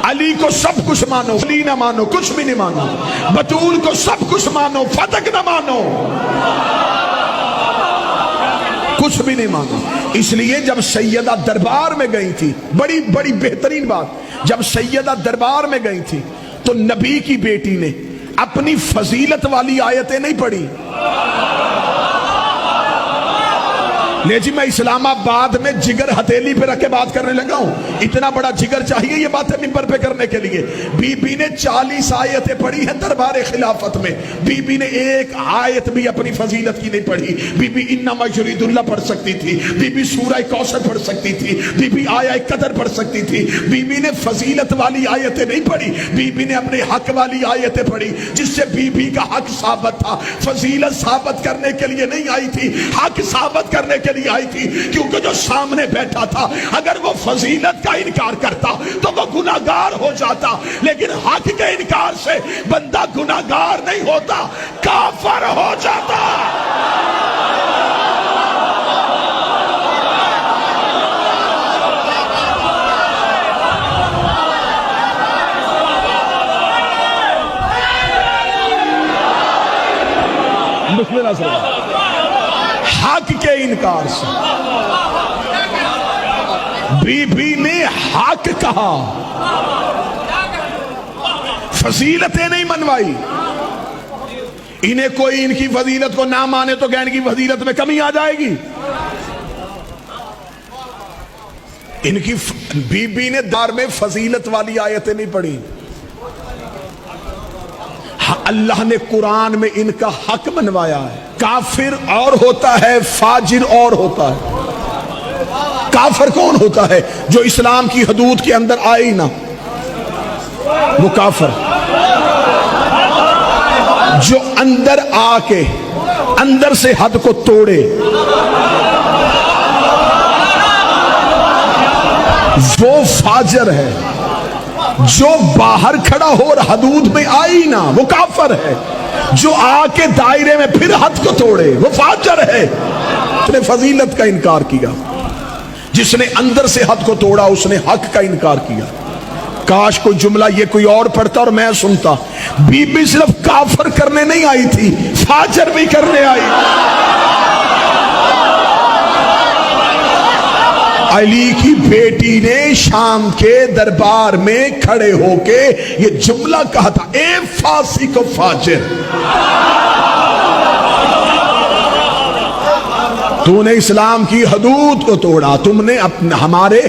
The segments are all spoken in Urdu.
علی کو سب کچھ مانو، علی نہ مانو کچھ بھی نہیں مانو، بطول کو سب کچھ مانو فتح نہ مانو، کچھ بھی نہیں مانو۔ اس لیے جب سیدہ دربار میں گئی تھی، بڑی بڑی بہترین بات، جب سیدہ دربار میں گئی تھی تو نبی کی بیٹی نے اپنی فضیلت والی آیتیں نہیں پڑھی۔ لے جی میں اسلام آباد میں جگر ہتھیلی پہ رکھ کے بات کرنے لگا ہوں، اتنا بڑا جگر چاہیے یہ باتیں ممبر پہ کرنے کے لیے۔ بی بی نے 40 آیتیں پڑھی ہیں دربار خلافت میں، بی بی نے ایک آیت بھی اپنی فضیلت کی نہیں پڑھی۔ بی بی انما یرید اللہ پڑھ سکتی تھی، بی بی سورہ کوثر پڑھ سکتی تھی، بی بی آیہ قدر پڑھ سکتی تھی، بی بی نے فضیلت والی آیتیں نہیں پڑھی، بی بی نے اپنے حق والی آیتیں پڑھی، جس سے بی بی کا حق ثابت تھا۔ فضیلت ثابت کرنے کے لیے نہیں آئی تھی، حق ثابت کرنے کے لیے آئی تھی، کیونکہ جو سامنے بیٹھا تھا اگر وہ فضیلت کا انکار کرتا تو وہ گناہگار ہو جاتا، لیکن حق کے انکار سے بندہ گناہگار نہیں ہوتا، کافر ہو جاتا۔ بسم اللہ صلی اللہ حق کے انکار سے بی بی نے حق کہا، فضیلتیں نہیں منوائی۔ انہیں کوئی ان کی فضیلت کو نہ مانے تو ان کی فضیلت میں کمی آ جائے گی۔ ان کی بی بی نے دار میں فضیلت والی آیتیں نہیں پڑھی۔ اللہ نے قرآن میں ان کا حق منوایا ہے۔ کافر اور ہوتا ہے، فاجر اور ہوتا ہے۔ کافر کون ہوتا ہے؟ جو اسلام کی حدود کے اندر آئے ہی نہ، وہ کافر۔ جو اندر آ کے اندر سے حد کو توڑے وہ فاجر ہے۔ جو باہر کھڑا ہو اور حدود میں آئی نہ، وہ کافر ہے۔ جو آ کے دائرے میں پھر حد کو توڑے وہ فاجر ہے۔ اس نے فضیلت کا انکار کیا، جس نے اندر سے حد کو توڑا اس نے حق کا انکار کیا۔ کاش کوئی جملہ یہ کوئی اور پڑھتا اور میں سنتا۔ بی بی صرف کافر کرنے نہیں آئی تھی، فاجر بھی کرنے آئی۔ علی کی بیٹی نے شام کے دربار میں کھڑے ہو کے یہ جملہ کہا تھا، اے فاسق و فاجر، تو نے اسلام کی حدود کو توڑا، تم نے ہمارے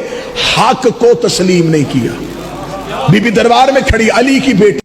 حق کو تسلیم نہیں کیا۔ بی بی دربار میں کھڑی، علی کی بیٹی